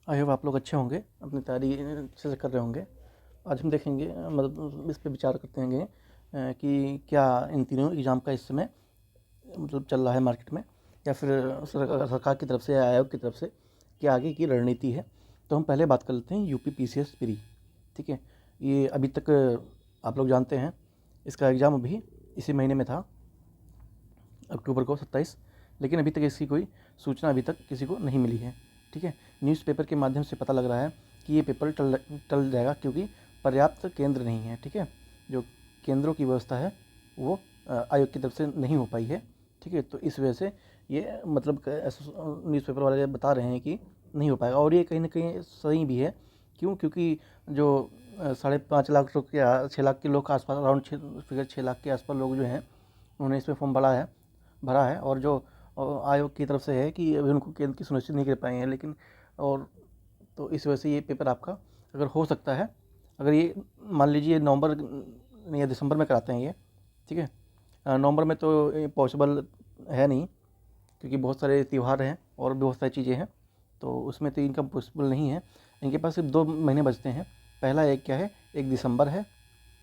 I hope आप लोग अच्छे होंगे, अपनी तैयारी अच्छे से कर रहे होंगे। आज हम देखेंगे मतलब इस पे विचार करते हैं कि क्या इन तीनों एग्ज़ाम का इस समय मतलब चल रहा है मार्केट में, या फिर सरकार की तरफ से या आयोग की तरफ से क्या आगे की रणनीति है। तो हम पहले बात कर लेते हैं यूपी पीसीएस प्री। ठीक है, ये अभी तक आप लोग जानते हैं इसका एग्ज़ाम अभी इसी महीने में था, अक्टूबर को 27, लेकिन अभी तक इसकी कोई सूचना अभी तक किसी को नहीं मिली है। ठीक है, न्यूज़पेपर के माध्यम से पता लग रहा है कि ये पेपर टल जाएगा क्योंकि पर्याप्त केंद्र नहीं है। ठीक है, जो केंद्रों की व्यवस्था है वो आयोग की तरफ से नहीं हो पाई है। ठीक है, तो इस वजह से ये मतलब न्यूज़पेपर वाले बता रहे हैं कि नहीं हो पाएगा, और ये कहीं ना कहीं सही भी है। क्यों? क्योंकि जो 5.5 लाख लोग या 6 लाख के लोग के आसपास, अराउंड 6 लाख के आसपास लोग जो हैं उन्होंने इसमें फॉर्म भरा है, और जो आयोग की तरफ से है कि अभी उनको केंद्र की सुनिश्चित नहीं कर पाए हैं, लेकिन और तो इस वजह से ये पेपर आपका अगर हो सकता है, अगर ये मान लीजिए नवंबर या दिसंबर में कराते हैं ये। ठीक है, नवंबर में तो पॉसिबल है नहीं, क्योंकि बहुत सारे त्यौहार हैं और बहुत सारी चीज़ें हैं, तो उसमें तो इनका पॉसिबल नहीं है। इनके पास सिर्फ 2 महीने बचते हैं। पहला एक क्या है, एक दिसंबर है।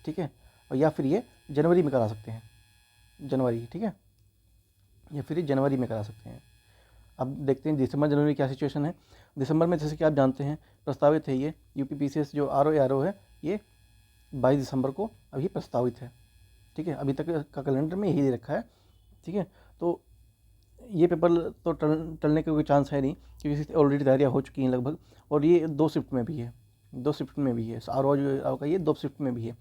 ठीक है, और या फिर ये जनवरी में करा सकते हैं, जनवरी। ठीक है, या फिर ये जनवरी में करा सकते हैं। अब देखते हैं दिसंबर जनवरी क्या सिचुएशन है। दिसंबर में जैसे कि आप जानते हैं प्रस्तावित है ये यूपी पीसीएस जो आर ओ है, ये 22 दिसंबर को अभी प्रस्तावित है। ठीक है, अभी तक का कैलेंडर में यही दे रखा है। ठीक है, तो ये पेपर तो टलने का कोई चांस है नहीं, क्योंकि इसकी ऑलरेडी तैयारियाँ हो चुकी हैं लगभग, और ये 2 शिफ्ट में भी है, 2 शिफ्ट में भी है। आर ओ जो आपका ये 2 शिफ्ट में भी है।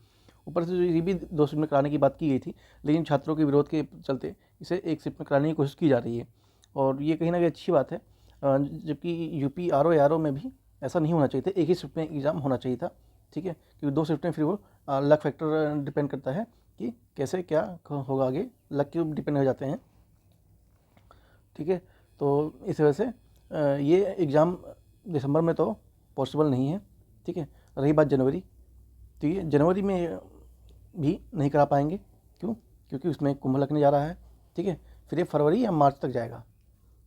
ऊपर से जो ये भी 2 शिफ्ट में कराने की बात की गई थी, लेकिन छात्रों के विरोध के चलते इसे 1 शिफ्ट में कराने की कोशिश की जा रही है, और ये कहीं ना कहीं अच्छी बात है। जबकि यूपी आर ओ में भी ऐसा नहीं होना चाहिए था, एक ही शिफ्ट में एग्ज़ाम होना चाहिए था। ठीक है, क्योंकि 2 शिफ्ट में फिर वो लक फैक्टर डिपेंड करता है कि कैसे क्या होगा आगे, लक के डिपेंड हो जाते हैं। ठीक है, तो इस वजह से ये एग्ज़ाम दिसंबर में तो पॉसिबल नहीं है। ठीक है, रही बात जनवरी, तो ये जनवरी में भी नहीं करा पाएंगे। क्यों? क्योंकि उसमें कुंभ लगने जा रहा है। ठीक है, फिर ये फरवरी या मार्च तक जाएगा,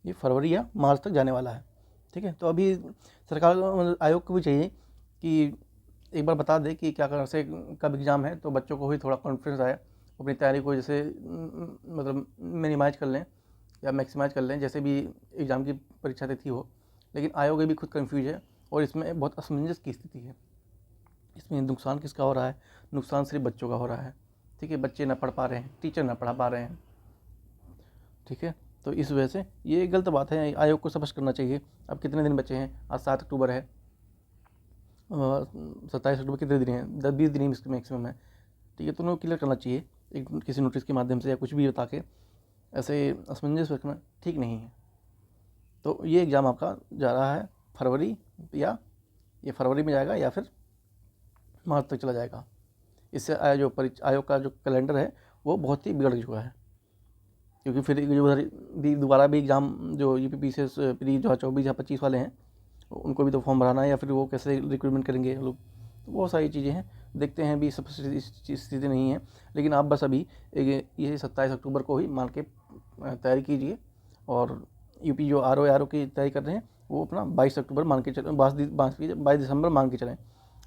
ये फरवरी या मार्च तक जाने वाला है। ठीक है, तो अभी सरकार आयोग को भी चाहिए कि एक बार बता दे कि क्या कर से कब एग्ज़ाम है, तो बच्चों को भी थोड़ा कॉन्फिडेंस आए, अपनी तैयारी को जैसे मतलब मिनिमाइज कर लें या मैक्सिमाइज कर लें, जैसे भी एग्ज़ाम की परीक्षा तिथि हो। लेकिन आयोग भी खुद कन्फ्यूज है, और इसमें बहुत असमंजस की स्थिति है। इसमें नुकसान किसका हो रहा है? नुकसान सिर्फ बच्चों का हो रहा है। ठीक है, बच्चे ना पढ़ पा रहे हैं, टीचर ना पढ़ा पा रहे हैं। ठीक है, तो इस वजह से ये गलत बात है, आयोग को स्पष्ट करना चाहिए। अब कितने दिन बचे हैं? आज 7 अक्टूबर है, 27 अक्टूबर कितने दिन हैं? 10-20 दिन ही मैक्सिमम है। ठीक है, तो उन्हें क्लियर करना चाहिए एक किसी नोटिस के माध्यम से या कुछ भी बता के। ऐसे असमंजस रखना ठीक नहीं है। तो ये एग्ज़ाम आपका जा रहा है फरवरी, या ये फरवरी में जाएगा या फिर मार्च तक चला जाएगा। इससे आयोग का जो कैलेंडर है वो बहुत ही बिगड़ चुका है, क्योंकि फिर जो उधर भी दोबारा भी एग्ज़ाम जो यूपी पीसीएस प्री 2024 या 25 वाले हैं, उनको भी तो फॉर्म भराना है, या फिर वो कैसे रिक्रूटमेंट करेंगे लोग। तो बहुत सारी चीज़ें हैं, देखते हैं। भी सब स्थिति नहीं है, लेकिन आप बस अभी ये 27 अक्टूबर को ही मान के तैयारी कीजिए, और यूपी जो आर ओ की तैयारी कर रहे हैं वो अपना 22 अक्टूबर मान के चलें, 22 दिसंबर मान के चलें।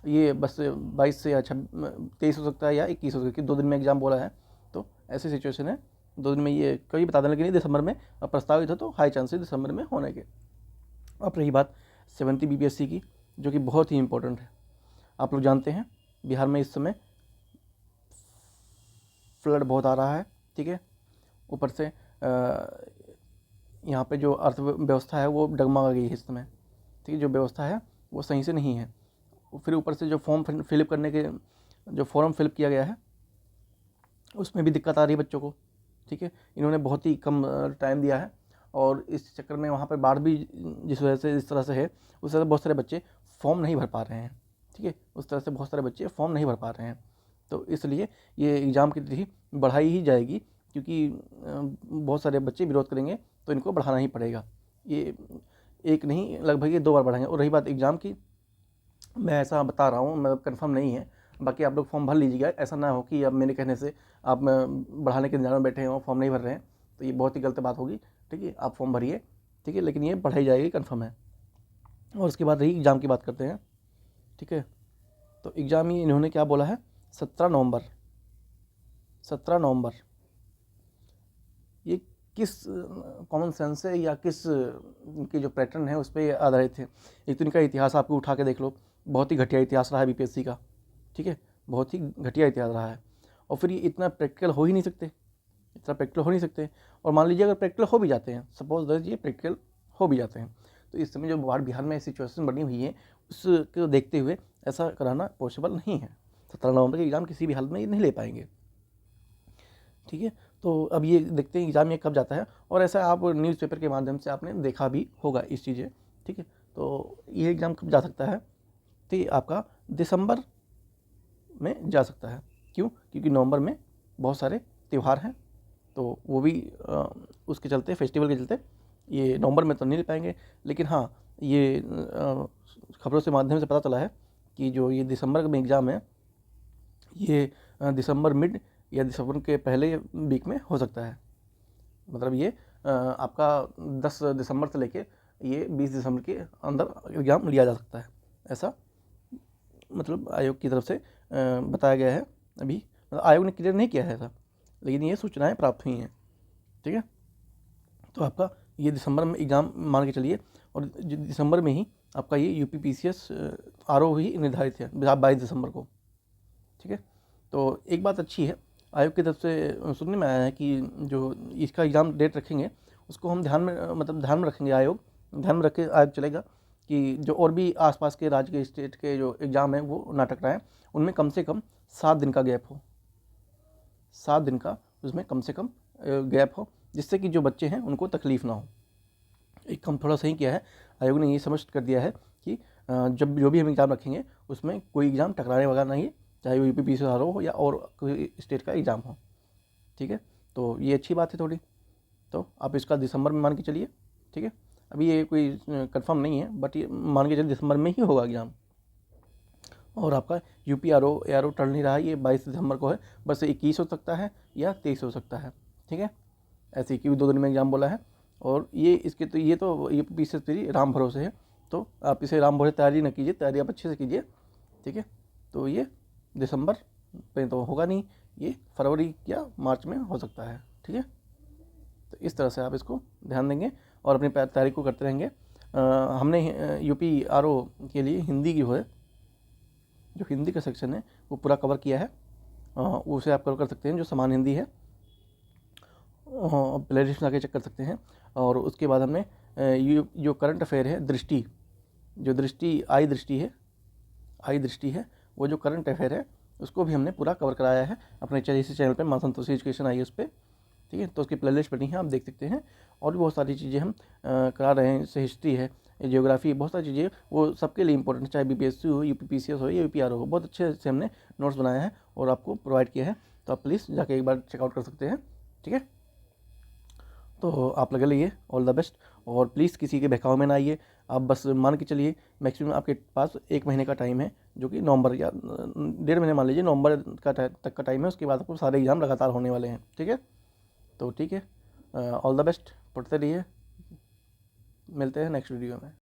ये बस 22 से या 23 हो सकता है या 21 हो सकता है, क्योंकि 2 दिन में एग्ज़ाम बोला है, तो ऐसी सिचुएशन है। 2 दिन में ये कभी बता दें, लेकिन दिसंबर में प्रस्तावित है, तो हाई चांस है दिसंबर में होने के। अब रही बात 7वीं बीपीएससी की, जो कि बहुत ही इंपॉर्टेंट है। आप लोग जानते हैं बिहार में इस समय फ्लड बहुत आ रहा है। ठीक है, ऊपर से यहाँ पे जो अर्थव्यवस्था है वो डगमगा गई है इस समय। ठीक है, जो व्यवस्था है वो सही से नहीं है। फिर ऊपर से जो फॉर्म फिलअप करने के जो फॉर्म फिलअप किया गया है उसमें भी दिक्कत आ रही है बच्चों को। ठीक है, इन्होंने बहुत ही कम टाइम दिया है, और इस चक्कर में वहाँ पर बाढ़ भी जिस वजह से इस तरह से है, उस तरह से बहुत सारे बच्चे फॉर्म नहीं भर पा रहे हैं। ठीक है, उस तरह से बहुत सारे बच्चे फॉर्म नहीं भर पा रहे हैं, तो इसलिए ये एग्ज़ाम की तिथि बढ़ाई ही जाएगी, क्योंकि बहुत सारे बच्चे विरोध करेंगे, तो इनको बढ़ाना ही पड़ेगा। ये एक नहीं, लगभग ये 2 बार बढ़ाएंगे। और रही बात एग्ज़ाम की, मैं ऐसा बता रहा हूँ, मतलब कन्फर्म नहीं है। बाकी आप लोग फॉर्म भर लीजिएगा, ऐसा ना हो कि अब मेरे कहने से आप बढ़ाने के इंतजार में बैठे हो, फॉर्म नहीं भर रहे हैं, तो ये बहुत ही गलत बात होगी। ठीक है, आप फॉर्म भरिए। ठीक है, लेकिन ये बढ़ाई जाएगी, कन्फर्म है। और उसके बाद रही एग्ज़ाम की बात करते हैं, ठीक है। तो एग्ज़ाम ही इन्होंने क्या बोला है, 17 नवंबर। 17 नवंबर ये किस कॉमन सेंस है या किस इनके जो पैटर्न है उस पर आधारित है। एक तो इनका इतिहास आपको उठा के देख लो, बहुत ही घटिया इतिहास रहा है बीपीएससी का, ठीक है, बहुत ही घटिया इतिहास रहा है। और फिर ये इतना प्रैक्टिकल हो ही नहीं सकते, इतना प्रैक्टिकल हो नहीं सकते। और मान लीजिए अगर प्रैक्टिकल हो भी जाते हैं, सपोज दैट ये प्रैक्टिकल हो भी जाते हैं, तो इस समय जो बिहार में सिचुएशन बनी हुई है उसको देखते हुए ऐसा कराना पॉसिबल नहीं है। 17 नवंबर के एग्ज़ाम किसी भी हाल में ये नहीं ले पाएंगे, ठीक है। तो अब ये देखते हैं एग्ज़ाम ये कब जाता है, और ऐसा आप न्यूज़पेपर के माध्यम से आपने देखा भी होगा इस चीज़ें, ठीक है। तो ये एग्ज़ाम कब जा सकता है, तो ये आपका दिसंबर में जा सकता है। क्यों? क्योंकि नवंबर में बहुत सारे त्यौहार हैं, तो वो भी उसके चलते, फेस्टिवल के चलते ये नवंबर में तो नहीं ले पाएंगे। लेकिन हाँ, ये खबरों से माध्यम से पता चला है कि जो ये दिसंबर में एग्ज़ाम है ये दिसंबर मिड या दिसंबर के पहले वीक में हो सकता है। मतलब ये आपका 10 दिसंबर से लेके ये 20 दिसंबर के अंदर एग्ज़ाम लिया जा सकता है, ऐसा मतलब आयोग की तरफ से बताया गया है। अभी मतलब आयोग ने क्लियर नहीं किया है ऐसा, लेकिन ये सूचनाएं प्राप्त हुई हैं, ठीक है। तो आपका ये दिसंबर में एग्ज़ाम मान के चलिए, और दिसंबर में ही आपका ये यूपीपीसीएस आरओ ही निर्धारित है 22 दिसंबर को, ठीक है। तो एक बात अच्छी है, आयोग की तरफ से सुनने में आया है कि जो इसका एग्ज़ाम डेट रखेंगे उसको हम ध्यान में मतलब ध्यान में रखेंगे, आयोग ध्यान में रख के आयोग चलेगा कि जो और भी आसपास के राज्य के स्टेट के जो एग्ज़ाम है वो ना टकराएं, उनमें कम से कम 7 दिन का गैप हो, 7 दिन का उसमें कम से कम गैप हो, जिससे कि जो बच्चे हैं उनको तकलीफ़ ना हो। एक कम थोड़ा सही किया है आयोग ने, ये समझ कर दिया है कि जब जो भी हम एग्ज़ाम रखेंगे उसमें कोई एग्ज़ाम टकराने वगैरह नहीं है, चाहे वो यूपीपीसीएस हो या और कोई स्टेट का एग्ज़ाम हो, ठीक है। तो ये अच्छी बात है थोड़ी, तो आप इसका दिसंबर में मान के चलिए, ठीक है। अभी ये कोई कंफर्म नहीं है, बट ये मान के चलिए दिसंबर में ही होगा एग्ज़ाम। और आपका यूपी आरओ टल नहीं रहा है, ये 22 दिसंबर को है, बस 21 हो सकता है या 23 हो सकता है, ठीक है। ऐसे ही क्योंकि 2 दिन में एग्ज़ाम बोला है, और ये इसके तो ये तो यूपीपीसीएस तेरी राम भरोसे है, तो आप इसे राम भरोसे तैयारी न कीजिए, तैयारी आप अच्छे से कीजिए, ठीक है। तो ये दिसंबर में तो होगा नहीं, ये फरवरी या मार्च में हो सकता है, ठीक है। तो इस तरह से आप इसको ध्यान देंगे और अपनी तैयारी को करते रहेंगे। हमने यूपी आरओ के लिए हिंदी की है, जो हिंदी का सेक्शन है वो पूरा कवर किया है, उसे आप कवर कर सकते हैं, जो समान हिंदी है प्ले लिस्ट में आके चेक कर सकते हैं। और उसके बाद हमने जो करंट अफेयर है, दृष्टि, जो दृष्टि आई दृष्टि है, वो जो करंट अफेयर है उसको भी हमने पूरा कवर कराया है अपने इसी चैनल पे, मां संतोषी एजुकेशन आई है उस पर, ठीक है। तो उसकी प्ले लिस्ट बनी है, आप देख सकते हैं। और भी बहुत सारी चीज़ें हम करा रहे हैं, जैसे हिस्ट्री है, जियोग्राफी, बहुत सारी चीज़ें, वो सबके लिए इंपॉर्टेंट, चाहे बीपीएससी हो, यूपीपीसीएस हो या यूपीआर हो, बहुत अच्छे से हमने नोट्स बनाए हैं और आपको प्रोवाइड किया है। तो आप प्लीज़ जाके एक बार चेकआउट कर सकते हैं, ठीक है। तो आप लगे रहिए, ऑल द बेस्ट। और प्लीज़ किसी के बहकाव में ना आइए, आप बस मान के चलिए मैक्सिमम आपके पास 1 महीने का टाइम है, जो कि नवंबर या 1.5 महीने मान लीजिए, नवंबर का तक का टाइम है। उसके बाद आपको सारे एग्ज़ाम लगातार होने वाले हैं, ठीक है। तो ठीक है, ऑल द बेस्ट, पढ़ते रहिए, मिलते हैं नेक्स्ट वीडियो में।